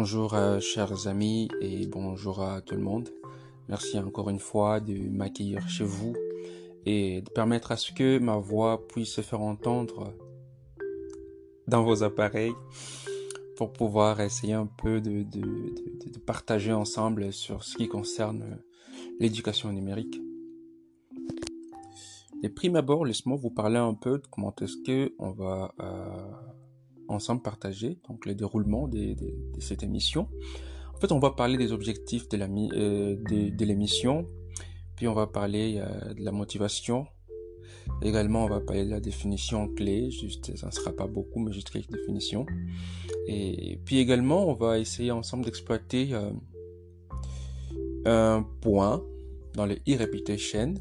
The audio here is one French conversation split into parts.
Bonjour chers amis et bonjour à tout le monde. Merci encore une fois de m'accueillir chez vous et de permettre à ce que ma voix puisse se faire entendre dans vos appareils pour pouvoir essayer un peu de partager ensemble sur ce qui concerne l'éducation numérique. De prime abord, laisse-moi vous parler un peu de comment est-ce que on va ensemble partager donc le déroulement de cette émission. En fait, on va parler des objectifs de l'émission, puis on va parler de la motivation. Également, on va parler de la définition clé, ça ne sera pas beaucoup, mais juste quelques définitions. Et puis également, on va essayer ensemble d'exploiter un point dans le e-reputation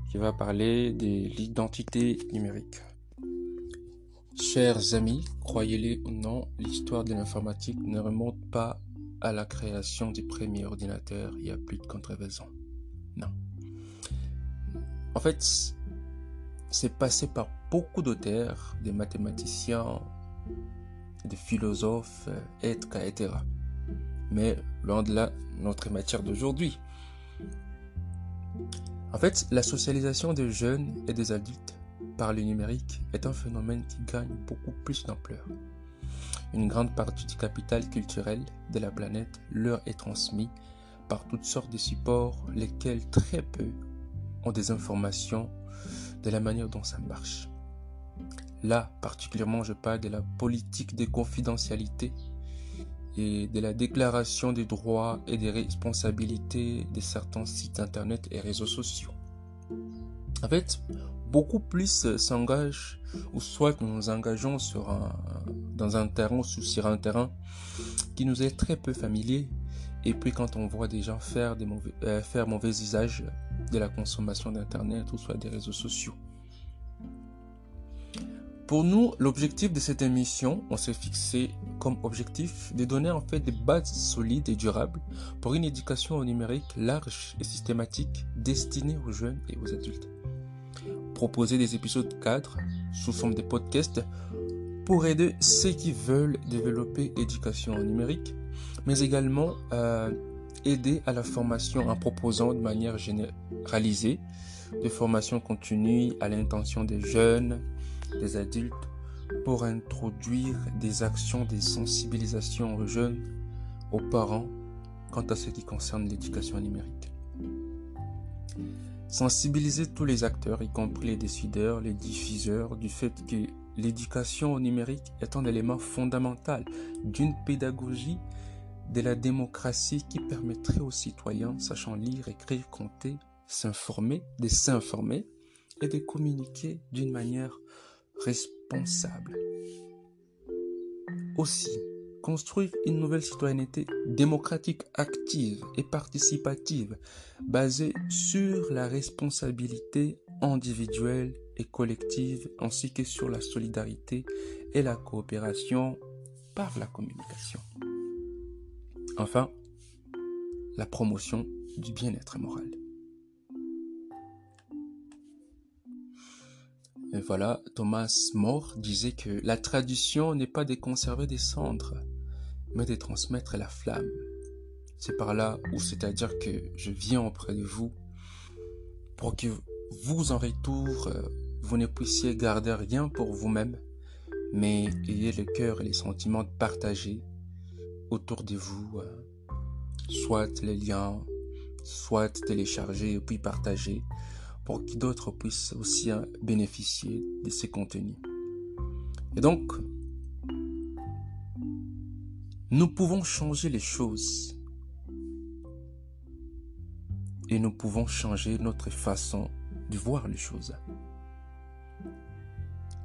qui va parler de l'identité numérique. Chers amis, croyez-le ou non, l'histoire de l'informatique ne remonte pas à la création du premier ordinateur il y a plus de contre-raison. Non. En fait, c'est passé par beaucoup d'auteurs, des mathématiciens, des philosophes, etc. Mais loin de là, notre matière d'aujourd'hui. En fait, la socialisation des jeunes et des adultes par le numérique est un phénomène qui gagne beaucoup plus d'ampleur. Une grande partie du capital culturel de la planète leur est transmis par toutes sortes de supports, lesquels très peu ont des informations de la manière dont ça marche. Là, particulièrement, je parle de la politique de confidentialité et de la déclaration des droits et des responsabilités de certains sites internet et réseaux sociaux. En fait, beaucoup plus s'engagent, ou soit nous nous engageons dans un terrain ou sur un terrain qui nous est très peu familier, et puis quand on voit des gens faire mauvais usage de la consommation d'internet ou soit des réseaux sociaux. Pour nous, l'objectif de cette émission, on s'est fixé comme objectif de donner en fait des bases solides et durables pour une éducation au numérique large et systématique destinée aux jeunes et aux adultes. Proposer des épisodes cadres sous forme de podcasts pour aider ceux qui veulent développer l'éducation au numérique, mais également aider à la formation en proposant de manière généralisée des formations continues à l'intention des jeunes, des adultes, pour introduire des actions de sensibilisation aux jeunes, aux parents, quant à ce qui concerne l'éducation numérique. Sensibiliser tous les acteurs, y compris les décideurs, les diffuseurs, du fait que l'éducation au numérique est un élément fondamental d'une pédagogie de la démocratie qui permettrait aux citoyens, sachant lire, écrire, compter, de s'informer et de communiquer d'une manière responsable. Aussi, construire une nouvelle citoyenneté démocratique active et participative basée sur la responsabilité individuelle et collective ainsi que sur la solidarité et la coopération par la communication. Enfin, la promotion du bien-être moral. Et voilà, Thomas More disait que la tradition n'est pas de conserver des cendres, mais de transmettre la flamme. C'est par là où c'est-à-dire que je viens auprès de vous pour que vous en retour, vous ne puissiez garder rien pour vous-même, mais ayez le cœur et les sentiments partagés autour de vous, soit les liens, soit télécharger et puis partager, pour que d'autres puissent aussi bénéficier de ces contenus. Et donc, nous pouvons changer les choses et nous pouvons changer notre façon de voir les choses.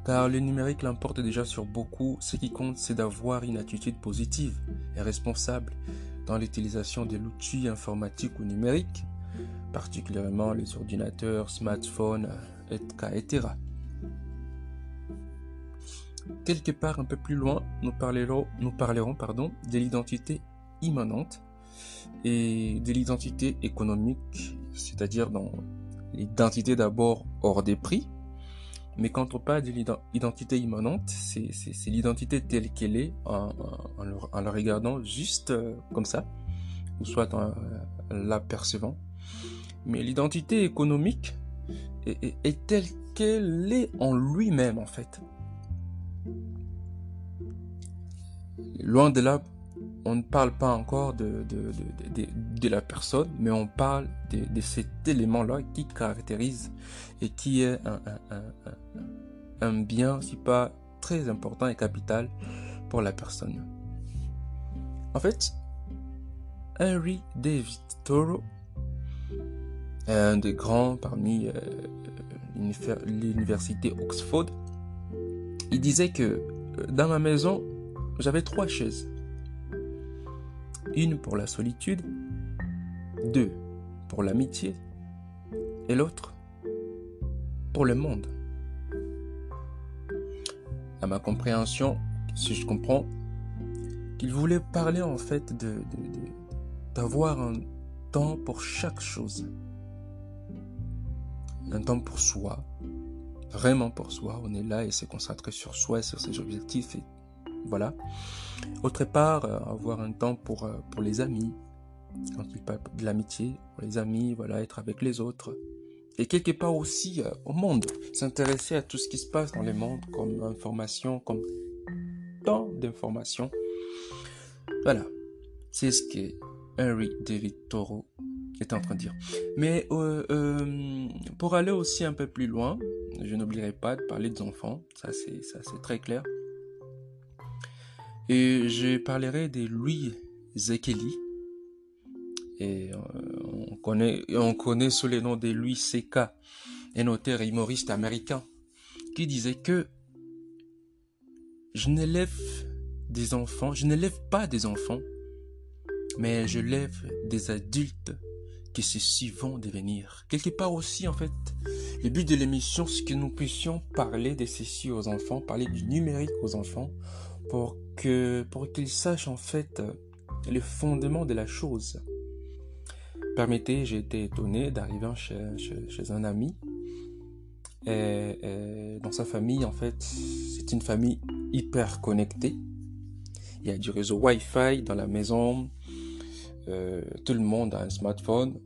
Car le numérique l'emporte déjà sur beaucoup, ce qui compte c'est d'avoir une attitude positive et responsable dans l'utilisation de l'outil informatique ou numérique, particulièrement les ordinateurs, smartphones, etc. Quelque part un peu plus loin, nous parlerons de l'identité immanente et de l'identité économique, c'est-à-dire dans l'identité d'abord hors des prix, Mais quand on parle de l'identité immanente, c'est l'identité telle qu'elle est en la regardant juste comme ça, ou soit en l'apercevant. Mais l'identité économique est telle qu'elle est en lui-même, en fait. Loin de là, on ne parle pas encore de la personne, mais on parle de cet élément-là qui caractérise et qui est un bien, si pas très important et capital pour la personne. En fait, Henry David Thoreau, un des grands parmi l'université Oxford, il disait que dans ma maison, j'avais 3 chaises. Une pour la solitude, 2 pour l'amitié et l'autre pour le monde. À ma compréhension, si je comprends, qu'il voulait parler en fait d'avoir un temps pour chaque chose. Un temps pour soi, vraiment pour soi, on est là et se concentrer sur soi et sur ses objectifs et voilà. Autre part, avoir un temps pour les amis, quand il parle de l'amitié, pour les amis, voilà, être avec les autres. Et quelque part aussi au monde, s'intéresser à tout ce qui se passe dans le monde comme information, comme tant d'informations. Voilà, c'est ce que Henry David Thoreau est en train de dire. Mais pour aller aussi un peu plus loin, je n'oublierai pas de parler des enfants, ça c'est très clair. Et je parlerai de Louis Zekeli. Et on connaît sous le nom de Louis C.K., un auteur et humoriste américain, qui disait que je n'élève pas des enfants, mais je lève des adultes qui ceux-ci vont devenir. Quelque part aussi, en fait, le but de l'émission, c'est que nous puissions parler de ceci aux enfants, parler du numérique aux enfants, pour qu'ils sachent en fait le fondement de la chose. Permettez, j'ai été étonné d'arriver chez un ami. Et dans sa famille, en fait, c'est une famille hyper connectée. Il y a du réseau Wi-Fi dans la maison. Tout le monde a un smartphone.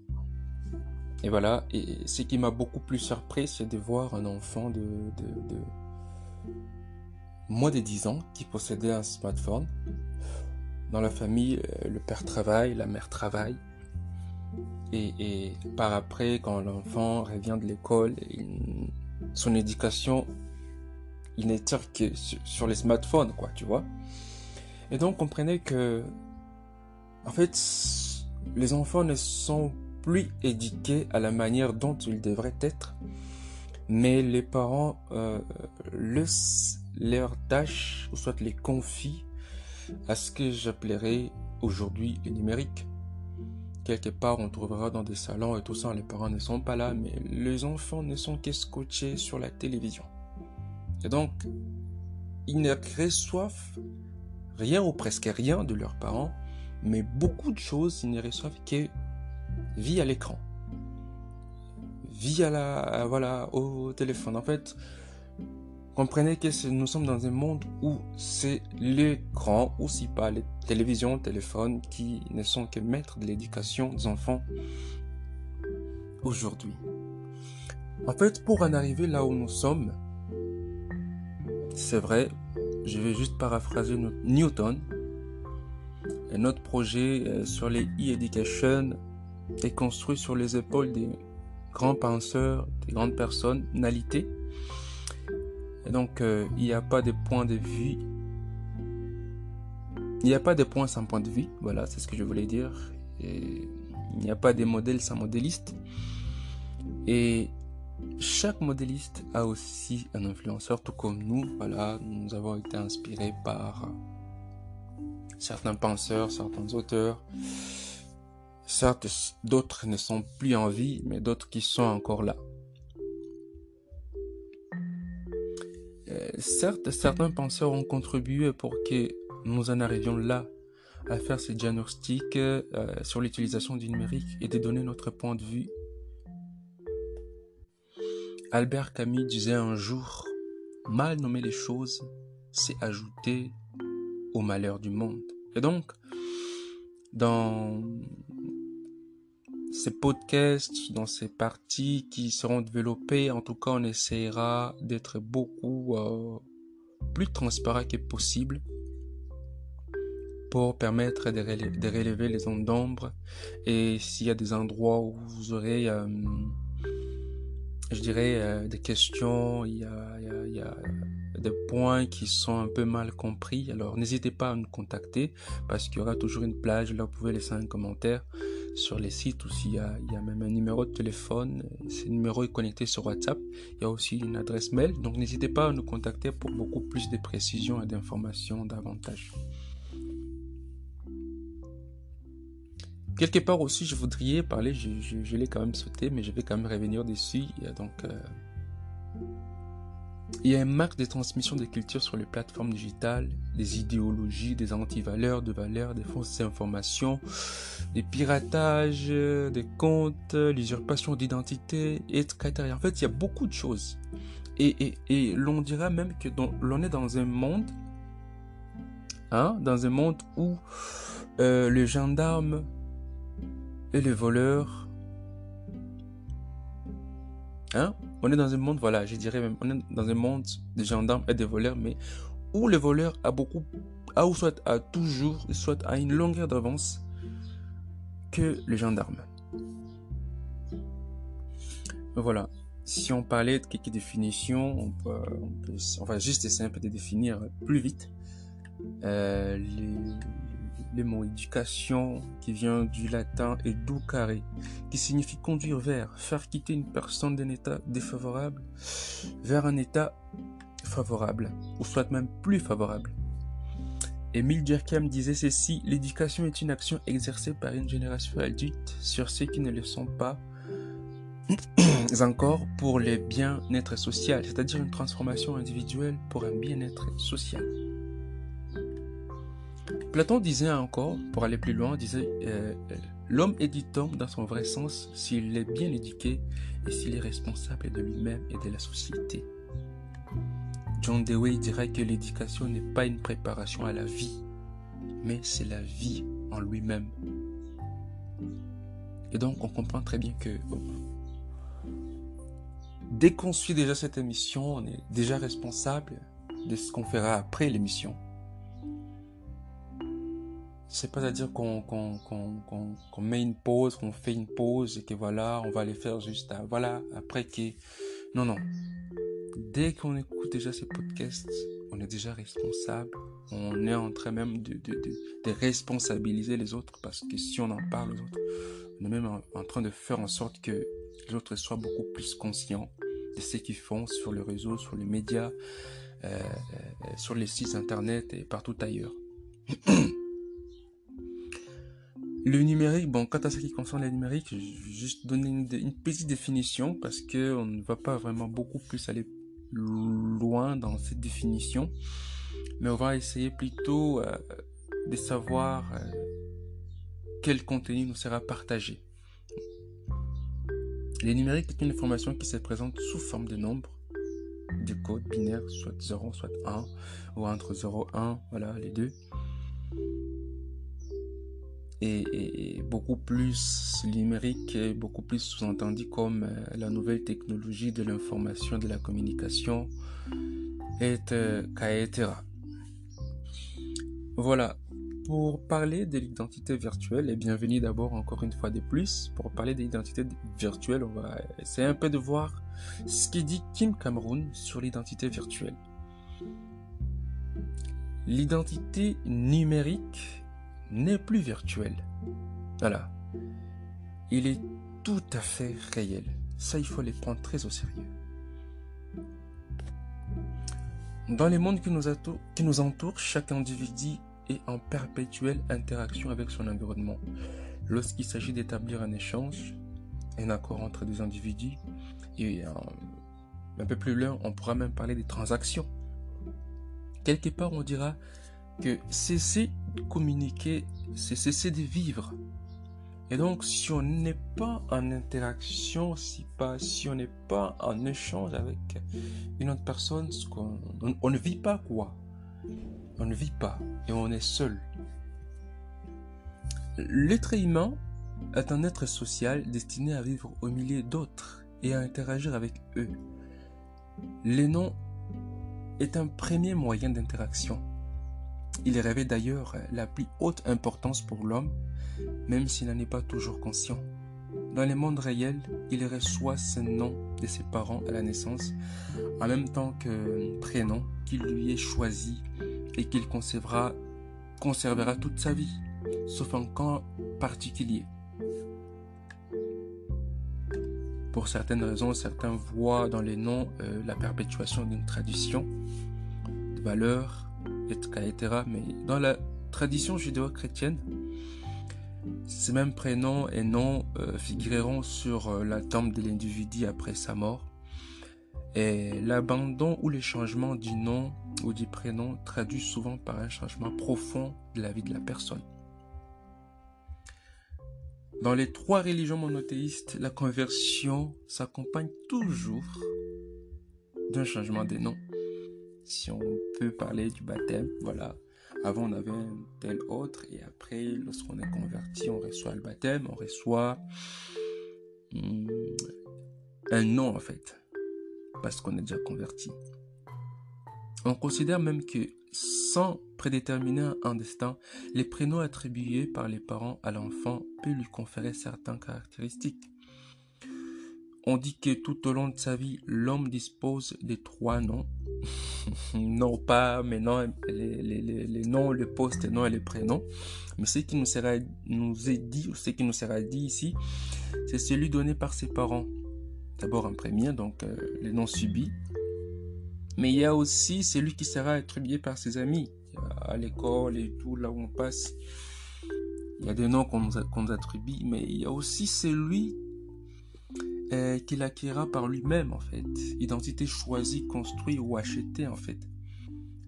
Et voilà. Et ce qui m'a beaucoup plus surpris, c'est de voir un enfant de moins de 10 ans qui possédait un smartphone. Dans la famille, le père travaille, la mère travaille. Et par après, quand l'enfant revient de l'école, son éducation, il n'est que sur les smartphones, quoi, tu vois. Et donc, comprenez que, en fait, les enfants ne sont plus éduqués à la manière dont ils devraient être, mais les parents leur tâche, ou soit les confient à ce que j'appellerais aujourd'hui le numérique. Quelque part, on trouvera dans des salons et tout ça, les parents ne sont pas là, mais les enfants ne sont que scotchés sur la télévision. Et donc, ils ne reçoivent rien ou presque rien de leurs parents, mais beaucoup de choses, ils ne reçoivent que via l'écran, via au téléphone. En fait, comprenez que nous sommes dans un monde où c'est l'écran, ou si pas les télévisions, téléphones, qui ne sont que maîtres de l'éducation des enfants aujourd'hui. En fait, pour en arriver là où nous sommes, c'est vrai, je vais juste paraphraser Newton. Et notre projet sur les e-education est construit sur les épaules des grands penseurs, des grandes personnalités. Et donc, il n'y a pas de point de vue. Il n'y a pas de point sans point de vue. Voilà, c'est ce que je voulais dire. Et il n'y a pas de modèle sans modéliste. Et chaque modéliste a aussi un influenceur, tout comme nous. Voilà, nous avons été inspirés par certains penseurs, certains auteurs. Certes, d'autres ne sont plus en vie, mais d'autres qui sont encore là. Certes, certains penseurs ont contribué pour que nous en arrivions là, à faire ce diagnostic sur l'utilisation du numérique et de donner notre point de vue. Albert Camus disait un jour mal nommer les choses, c'est ajouter au malheur du monde. Et donc, dans ces podcasts, dans ces parties qui seront développées, en tout cas, on essaiera d'être beaucoup plus transparent que possible pour permettre de relever les zones d'ombre. Et s'il y a des endroits où vous aurez, des questions, il y a des points qui sont un peu mal compris, alors n'hésitez pas à nous contacter parce qu'il y aura toujours une plage. Là, vous pouvez laisser un commentaire sur les sites, ou s'il y a même un numéro de téléphone. Ce numéro est connecté sur WhatsApp. Il y a aussi une adresse mail, donc n'hésitez pas à nous contacter pour beaucoup plus de précisions et d'informations davantage. Quelque part aussi, je voudrais parler, je l'ai quand même sauté, mais je vais quand même revenir dessus. Il y a une marque de transmission de culture sur les plateformes digitales, des idéologies, des antivaleurs, de valeurs, des fausses informations, des piratages, des comptes, l'usurpation d'identité, etc. En fait, il y a beaucoup de choses. Et l'on dira même que l'on est dans un monde, où les gendarmes et les voleurs, on est dans un monde, voilà, je dirais même, on est dans un monde de gendarmes et de voleurs, mais où le voleur soit à une longueur d'avance que le gendarme. Voilà. Si on parlait de quelques définitions, on va juste essayer un peu de définir plus vite les mots éducation, qui vient du latin educare, qui signifie conduire vers, faire quitter une personne d'un état défavorable vers un état favorable, ou soit même plus favorable. Émile Durkheim disait ceci: l'éducation est une action exercée par une génération adulte sur ceux qui ne le sont pas encore pour le bien-être social, c'est-à-dire une transformation individuelle pour un bien-être social. Platon disait encore, pour aller plus loin, l'homme est dit homme dans son vrai sens s'il est bien éduqué et s'il est responsable de lui-même et de la société. John Dewey dirait que l'éducation n'est pas une préparation à la vie, mais c'est la vie en lui-même. Et donc on comprend très bien que dès qu'on suit déjà cette émission, on est déjà responsable de ce qu'on fera après l'émission. C'est pas à dire qu'on met une pause, qu'on fait une pause et que voilà, on va les faire juste après que... Non. Dès qu'on écoute déjà ces podcasts, on est déjà responsable. On est en train même de responsabiliser les autres, parce que si on en parle aux autres, on est même en train de faire en sorte que les autres soient beaucoup plus conscients de ce qu'ils font sur les réseaux, sur les médias, sur les sites internet et partout ailleurs. Le numérique, quant à ce qui concerne le numérique, je vais juste donner une petite définition parce qu'on ne va pas vraiment beaucoup plus aller loin dans cette définition, mais on va essayer plutôt de savoir quel contenu nous sera partagé. Le numérique est une information qui se présente sous forme de nombres, de codes binaires, soit 0, soit 1, ou entre 0 et 1, voilà, les deux. Et beaucoup plus numérique, et beaucoup plus sous-entendu comme la nouvelle technologie de l'information, de la communication, etc. Voilà. Pour parler de l'identité virtuelle, et bienvenue d'abord encore une fois de plus. Pour parler de l'identité virtuelle, on va essayer un peu de voir ce que dit Kim Cameron sur l'identité virtuelle. L'identité numérique n'est plus virtuel. Voilà. Il est tout à fait réel. Ça, il faut les prendre très au sérieux. Dans les mondes qui nous entourent, chaque individu est en perpétuelle interaction avec son environnement. Lorsqu'il s'agit d'établir un échange, un accord entre des individus, et un peu plus loin, on pourra même parler des transactions. Quelque part, on dira que cesser de communiquer, c'est cesser de vivre. Et donc, si on n'est pas en interaction, si on n'est pas en échange avec une autre personne, on ne vit pas quoi. On ne vit pas et on est seul. L'être humain est un être social destiné à vivre au milieu d'autres et à interagir avec eux. Le nom est un premier moyen d'interaction. Il revêt d'ailleurs la plus haute importance pour l'homme, même s'il n'en est pas toujours conscient. Dans le monde réel, il reçoit ce nom de ses parents à la naissance, en même temps que prénom qu'il lui est choisi et qu'il conservera toute sa vie, sauf en cas particulier. Pour certaines raisons, certains voient dans les noms la perpétuation d'une tradition, de valeurs, etc. Mais dans la tradition judéo-chrétienne, ces mêmes prénoms et noms figureront sur la tombe de l'individu après sa mort. Et l'abandon ou le changement du nom ou du prénom traduit souvent par un changement profond de la vie de la personne. Dans les 3 religions monothéistes, la conversion s'accompagne toujours d'un changement de nom. Si on peut parler du baptême, voilà. Avant, on avait un tel autre, et après, lorsqu'on est converti, on reçoit le baptême, on reçoit un nom, en fait, parce qu'on est déjà converti. On considère même que, sans prédéterminer un destin, les prénoms attribués par les parents à l'enfant peuvent lui conférer certaines caractéristiques. On dit que tout au long de sa vie, l'homme dispose de 3 noms. Non pas maintenant les noms, le post-nom et le prénom, mais ce qui nous est dit, ou ce qui nous sera dit ici, c'est celui donné par ses parents. D'abord en premier, donc le nom subi. Mais il y a aussi celui qui sera attribué par ses amis. À l'école et tout, là où on passe, il y a des noms qu'on nous attribue, mais il y a aussi celui qu'il acquérera par lui-même, en fait. Identité choisie, construite ou achetée, en fait.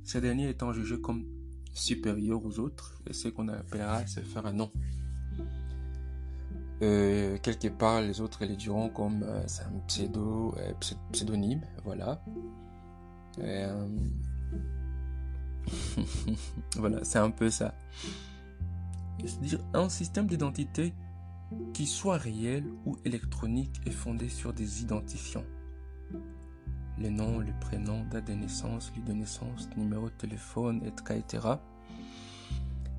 Ces derniers étant jugés comme supérieurs aux autres, et ce qu'on appellera se faire un nom. Quelque part, les autres les diront comme c'est un pseudonyme, voilà. Voilà, c'est un peu ça. C'est-à-dire un système d'identité qui soit réel ou électronique est fondé sur des identifiants. Les noms, les prénoms, date de naissance, lieu de naissance, numéro de téléphone, etc.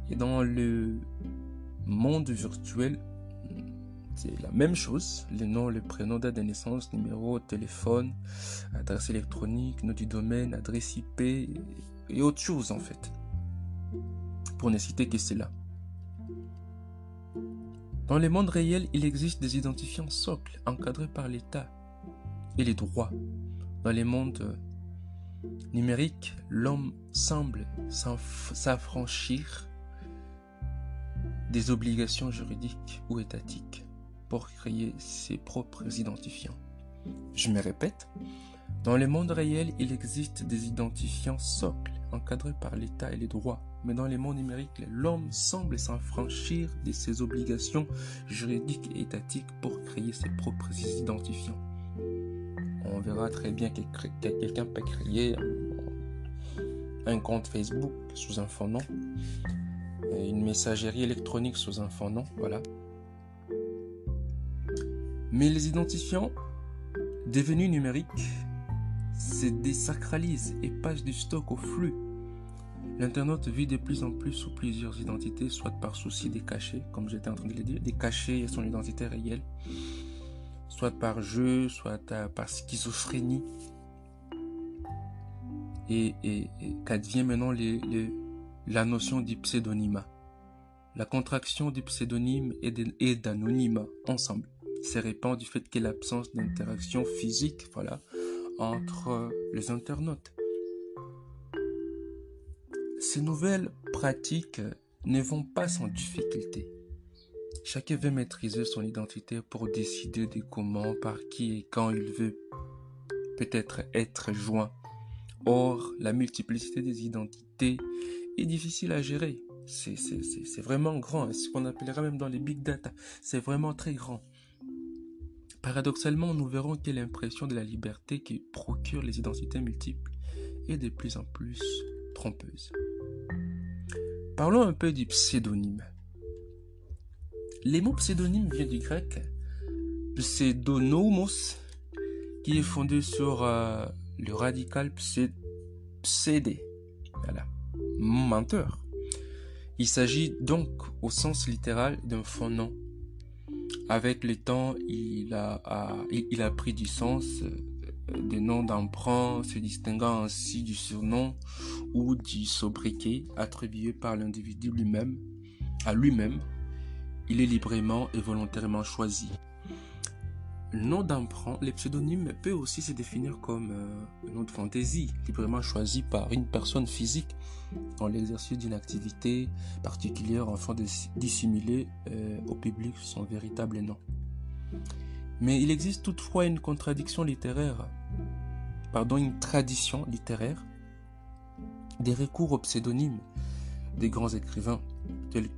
Et dans le monde virtuel, c'est la même chose. Les noms, les prénoms, date de naissance, numéro de téléphone, adresse électronique, nom du domaine, adresse IP et autre chose en fait. Pour ne citer que cela. Dans le monde réel, il existe des identifiants socles encadrés par l'État et les droits. Dans les mondes numériques, l'homme semble s'affranchir des obligations juridiques ou étatiques pour créer ses propres identifiants. Je me répète, dans le monde réel, il existe des identifiants socles encadrés par l'État et les droits. Mais dans les mondes numériques, l'homme semble s'affranchir de ses obligations juridiques et étatiques pour créer ses propres identifiants. On verra très bien que quelqu'un peut créer un compte Facebook sous un faux nom, une messagerie électronique sous un faux nom, voilà. Mais les identifiants devenus numériques se désacralisent et passent du stock au flux. L'internaute vit de plus en plus sous plusieurs identités, soit par souci des cachets, comme j'étais en train de le dire, des cachets à son identité réelle, soit par jeu, soit par schizophrénie. Et qu'advient maintenant la notion du pseudonymat. La contraction du pseudonyme et d'anonymat ensemble se répand du fait qu'il y a l'absence d'interaction physique, voilà, entre les internautes. Ces nouvelles pratiques ne vont pas sans difficulté. Chacun veut maîtriser son identité pour décider de comment, par qui et quand il veut peut-être être joint. Or, la multiplicité des identités est difficile à gérer. C'est vraiment grand. C'est ce qu'on appellera même dans les big data. C'est vraiment très grand. Paradoxalement, nous verrons que l'impression de la liberté qui procure les identités multiples est de plus en plus trompeuse. Parlons un peu du pseudonyme. Les mots pseudonyme viennent du grec pseudonomos, qui est fondé sur le radical psédé. Voilà, menteur. Il s'agit donc au sens littéral d'un faux nom. Avec le temps, il a pris du sens de nom d'emprunt, se distinguant ainsi du surnom ou du sobriquet attribué par l'individu lui-même à lui-même. Il est librement et volontairement choisi. Le nom d'emprunt, les pseudonymes peut aussi se définir comme un nom de fantaisie, librement choisi par une personne physique dans l'exercice d'une activité particulière afin de dissimuler au public son véritable nom. Mais il existe toutefois une tradition littéraire des recours aux pseudonymes des grands écrivains tels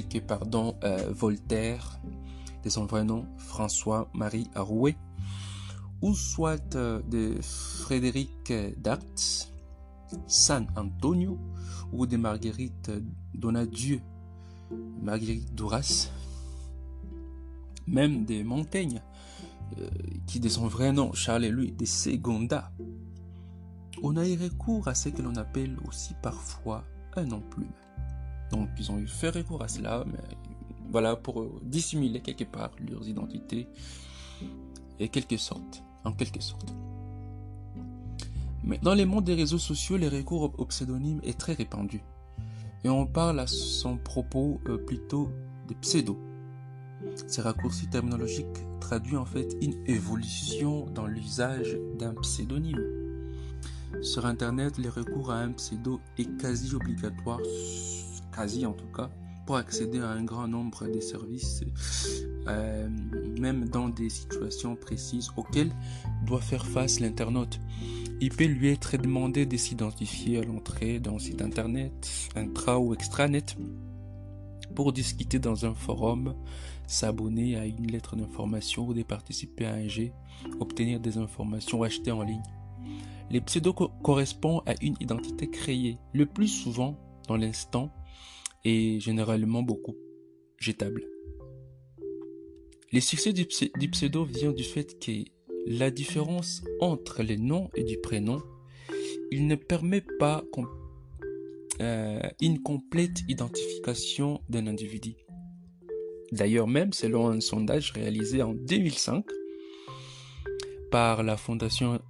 que Voltaire, de son vrai nom François-Marie Arouet, ou soit de Frédéric Darts, San Antonio, ou de Marguerite Donadieu, Marguerite Duras, même de Montaigne, qui de son vrai nom Charles-Louis de Segonda. On a eu recours à ce que l'on appelle aussi parfois un nom plume. Donc ils ont fait recours à cela, mais voilà, pour dissimuler quelque part leurs identités en quelque sorte. Mais dans les mondes des réseaux sociaux, les recours au pseudonyme est très répandu. Et on parle à son propos plutôt de pseudo. Ces raccourcis terminologiques traduisent en fait une évolution dans l'usage d'un pseudonyme. Sur Internet, le recours à un pseudo est quasi obligatoire, quasi en tout cas, pour accéder à un grand nombre de services, même dans des situations précises auxquelles doit faire face l'internaute. Il peut lui être demandé de s'identifier à l'entrée d'un site internet, intra ou extranet, pour discuter dans un forum, s'abonner à une lettre d'information ou de participer à un jet, obtenir des informations ou acheter en ligne. Les pseudos correspondent à une identité créée, le plus souvent dans l'instant, et généralement beaucoup jetable. Le succès du pseudo vient du fait que la différence entre les noms et du prénom, il ne permet pas une complète identification d'un individu. D'ailleurs, même selon un sondage réalisé en 2005 par la Fondation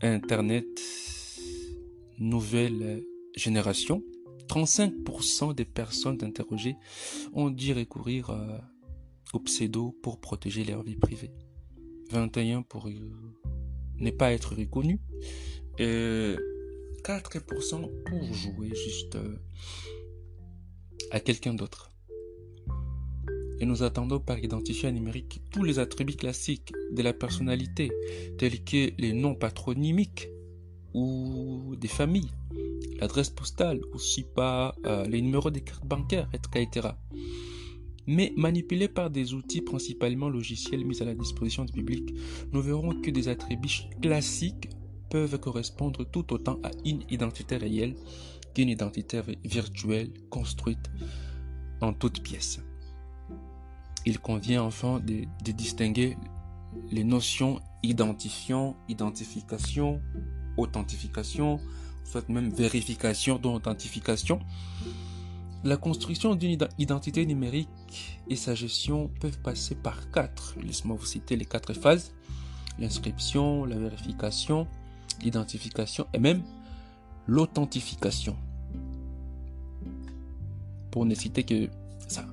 Internet Nouvelle Génération, 35% des personnes interrogées ont dû recourir au pseudo pour protéger leur vie privée. 21% pour ne pas être reconnu. Et 4% pour jouer juste à quelqu'un d'autre. Et nous attendons par identifiant numérique tous les attributs classiques de la personnalité, tels que les noms patronymiques ou des familles, l'adresse postale, aussi pas les numéros des cartes bancaires, etc. Mais manipulés par des outils principalement logiciels mis à la disposition du public, nous verrons que des attributs classiques peuvent correspondre tout autant à une identité réelle qu'une identité virtuelle construite en toutes pièces. Il convient enfin de distinguer les notions identifiant, identification, authentification, soit même vérification d'authentification. La construction d'une identité numérique et sa gestion peuvent passer par 4. Laisse-moi vous citer les 4 phases. L'inscription, la vérification, l'identification et même l'authentification. Pour ne citer que ça.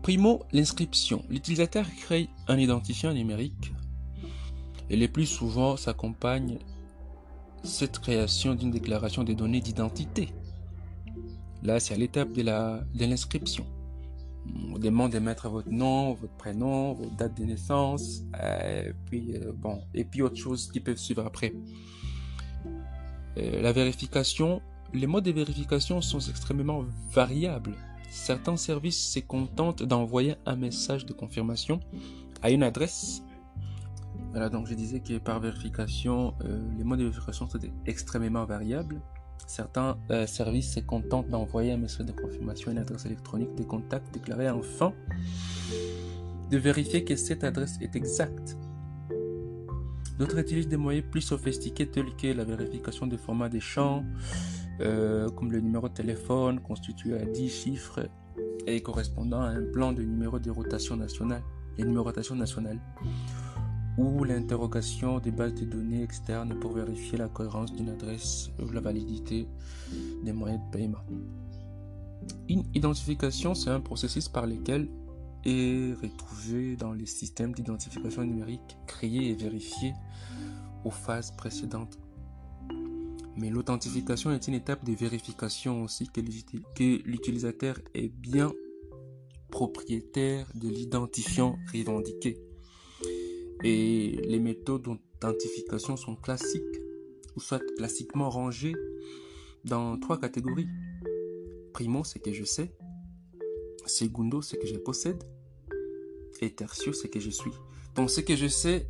Primo, l'inscription. L'utilisateur crée un identifiant numérique et le plus souvent s'accompagne cette création d'une déclaration des données d'identité. Là, c'est à l'étape de l'inscription. On demande de mettre votre nom, votre prénom, votre date de naissance, et puis autre chose qui peuvent suivre après. La vérification, les modes de vérification sont extrêmement variables. Certains services se contentent d'envoyer un message de confirmation à une adresse. Voilà, donc je disais que par vérification, les modes de vérification sont extrêmement variables. Certains services se contentent d'envoyer un message de confirmation à une adresse électronique des contacts déclarés afin de vérifier que cette adresse est exacte. D'autres utilisent des moyens plus sophistiqués tels que la vérification des formats des champs, comme le numéro de téléphone constitué à 10 chiffres et correspondant à un plan de numéro de rotation nationale, et numérotation nationale, ou l'interrogation des bases de données externes pour vérifier la cohérence d'une adresse ou la validité des moyens de paiement. Une identification, c'est un processus par lequel est retrouvé dans les systèmes d'identification numérique créés et vérifiés aux phases précédentes. Mais l'authentification est une étape de vérification aussi que l'utilisateur est bien propriétaire de l'identifiant revendiqué. Et les méthodes d'authentification sont classiques, ou soit classiquement rangées dans 3 catégories. Primo, c'est que je sais. Segundo, c'est que je possède. Et tertio, c'est que je suis. Donc, ce que je sais,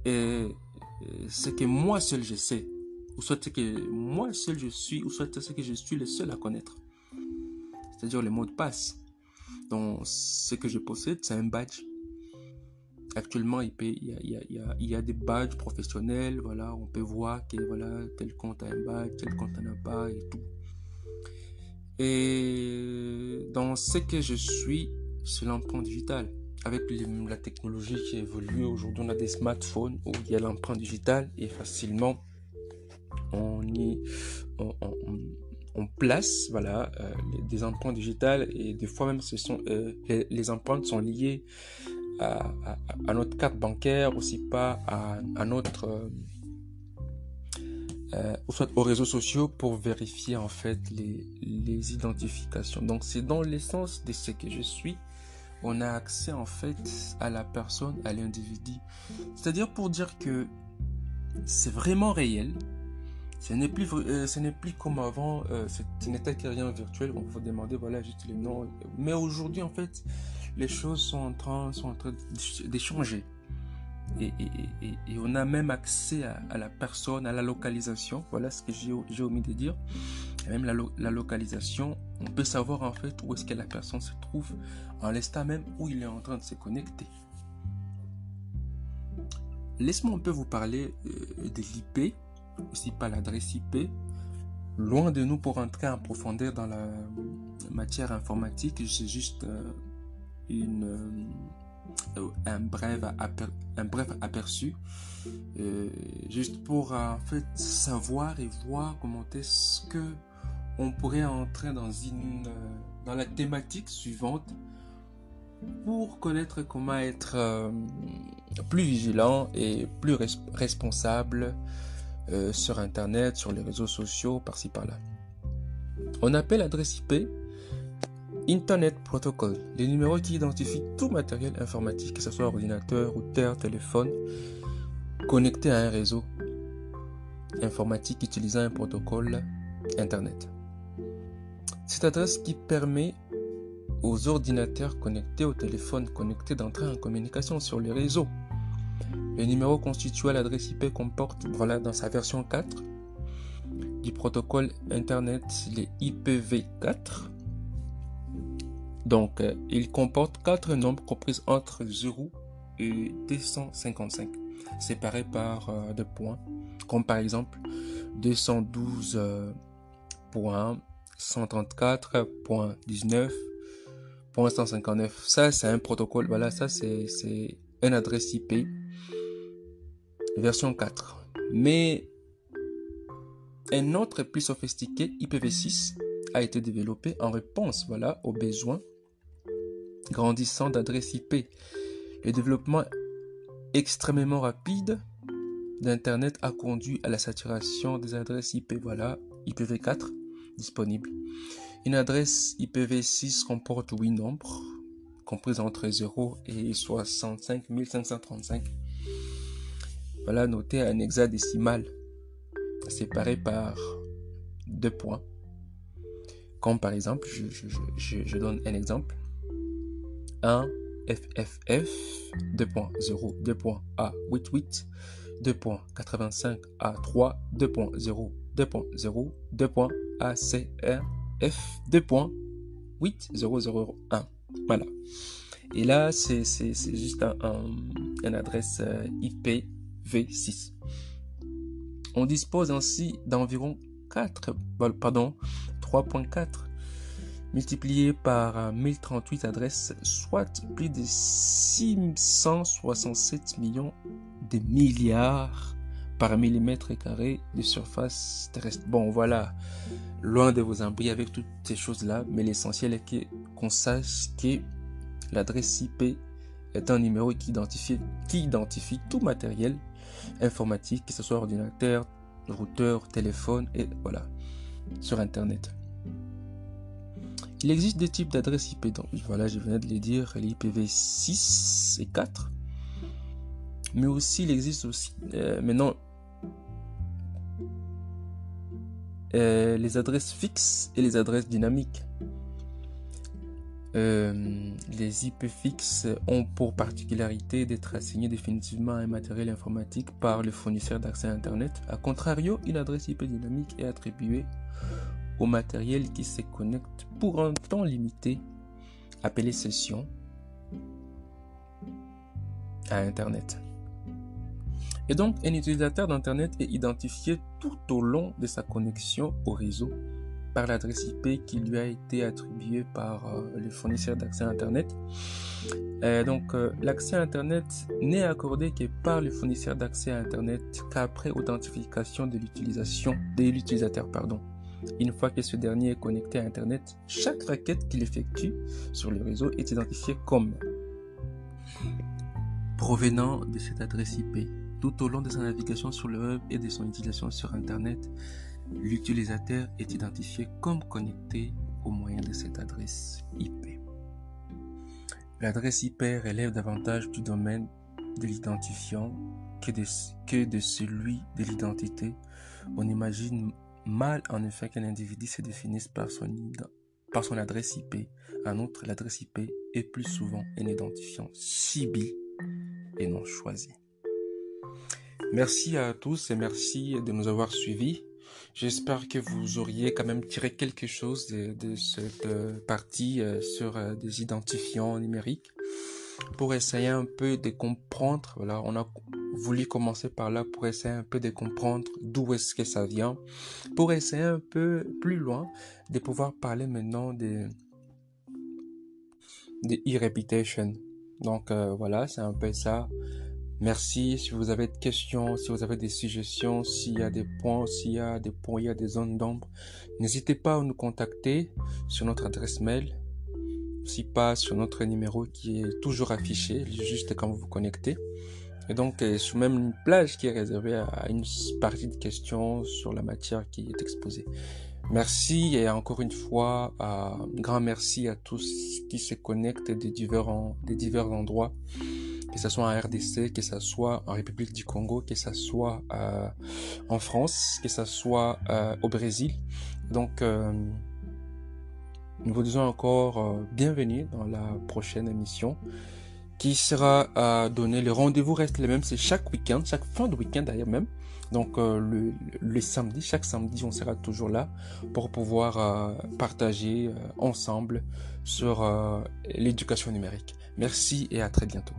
c'est que moi seul je sais. Ou soit c'est que moi seul je suis, ou soit c'est que je suis le seul à connaître. C'est-à-dire le mot de passe. Donc, ce que je possède, c'est un badge. Actuellement, il y a des badges professionnels. Voilà, on peut voir que voilà, tel compte a un badge, tel compte n'en a pas et tout. Et dans ce que je suis, c'est l'empreinte digitale. Avec la technologie qui évolue, aujourd'hui on a des smartphones où il y a l'empreinte digitale et facilement on place voilà, des empreintes digitales et des fois même les empreintes sont liées à notre carte bancaire, aussi pas à notre soit aux réseaux sociaux pour vérifier en fait les identifications. Donc c'est dans l'essence de ce que je suis, on a accès en fait à la personne, à l'individu. C'est-à-dire pour dire que c'est vraiment réel. Ce n'est plus comme avant, ce n'était que rien virtuel, on vous demandait voilà juste les noms. Mais aujourd'hui en fait, les choses sont en train d'échanger. Et on a même accès à la personne, à la localisation. Voilà ce que j'ai omis de dire. Et même la localisation, on peut savoir en fait où est-ce que la personne se trouve en l'instant même où il est en train de se connecter. Laisse-moi un peu vous parler de l'IP, aussi pas l'adresse IP. Loin de nous pour entrer en profondeur dans la matière informatique, j'ai juste un bref aperçu juste pour en fait savoir et voir comment est-ce que on pourrait entrer dans la thématique suivante pour connaître comment être plus vigilant et plus responsable sur internet, sur les réseaux sociaux, par-ci par-là. On appelle l'adresse IP Internet Protocol, les numéros qui identifient tout matériel informatique, que ce soit ordinateur, routeur, téléphone, connecté à un réseau informatique utilisant un protocole Internet. Cette adresse qui permet aux ordinateurs connectés, aux téléphones connectés d'entrer en communication sur les réseaux. Le numéro constitué à l'adresse IP comporte, voilà, dans sa version 4 du protocole Internet, les IPv4. Donc, il comporte 4 nombres compris entre 0 et 255, séparés par 2 points, comme par exemple 212.134.19.159. Ça, c'est un protocole, voilà, ça c'est une adresse IP version 4. Mais un autre plus sophistiqué, IPv6, a été développé en réponse, voilà, aux besoins grandissant d'adresses IP. Le développement extrêmement rapide d'Internet a conduit à la saturation des adresses IP, voilà, IPv4 disponibles. Une adresse IPv6 comporte 8 nombres, compris entre 0 et 65 535. Voilà, noté en hexadécimal, séparé par 2 points. Comme par exemple, je donne un exemple. 1 FFF 2.0 2.A88 2.85 A3 2.0 2.0 2.ACR F 2.8001. Voilà. Et là, c'est juste une adresse IPv6. On dispose ainsi d'environ 3.4 multiplié par 1038 adresses, soit plus de 667 millions de milliards par millimètre carré de surface terrestre. Bon, voilà, loin de vous embrouiller avec toutes ces choses-là, mais l'essentiel est qu'on sache que l'adresse IP est un numéro qui identifie tout matériel informatique, que ce soit ordinateur, routeur, téléphone, et voilà, sur Internet. Il existe deux types d'adresses IP, donc voilà, je venais de les dire, l'IPv6 et 4. Mais aussi, il existe aussi, maintenant, les adresses fixes et les adresses dynamiques. Les IP fixes ont pour particularité d'être assignés définitivement à un matériel informatique par le fournisseur d'accès à Internet. A contrario, une adresse IP dynamique est attribuée au matériel qui se connecte pour un temps limité, appelé session, à Internet. Et donc, un utilisateur d'Internet est identifié tout au long de sa connexion au réseau par l'adresse IP qui lui a été attribuée par le fournisseur d'accès à Internet. L'accès à Internet n'est accordé que par le fournisseur d'accès à Internet qu'après authentification de l'utilisateur. Une fois que ce dernier est connecté à Internet, chaque requête qu'il effectue sur le réseau est identifiée comme provenant de cette adresse IP. Tout au long de sa navigation sur le web et de son utilisation sur Internet, l'utilisateur est identifié comme connecté au moyen de cette adresse IP. L'adresse IP relève davantage du domaine de l'identifiant que de celui de l'identité. On imagine mal en effet qu'un individu se définisse par son adresse IP. En outre, l'adresse IP est plus souvent un identifiant ciblé et non choisi. Merci à tous et merci de nous avoir suivis. J'espère que vous auriez quand même tiré quelque chose de cette partie sur des identifiants numériques pour essayer un peu de comprendre. Voilà, on a voulu commencer par là pour essayer un peu de comprendre d'où est-ce que ça vient, pour essayer un peu plus loin de pouvoir parler maintenant de e-reputation. Donc voilà, c'est un peu ça. Merci. Si vous avez des questions, si vous avez des suggestions, s'il y a des points, il y a des zones d'ombre, n'hésitez pas à nous contacter sur notre adresse mail, aussi pas sur notre numéro qui est toujours affiché, juste quand vous vous connectez. Et donc, sur même une plage qui est réservée à une partie de questions sur la matière qui est exposée. Merci et encore une fois, grand merci à tous qui se connectent des divers endroits, que ce soit en RDC, que ce soit en République du Congo, que ce soit en France, que ce soit au Brésil. Donc, nous vous disons encore bienvenue dans la prochaine émission qui sera donnée. Le rendez-vous reste le même, c'est chaque week-end, chaque fin de week-end d'ailleurs même. Donc le samedi, chaque samedi, on sera toujours là pour pouvoir partager ensemble sur l'éducation numérique. Merci et à très bientôt.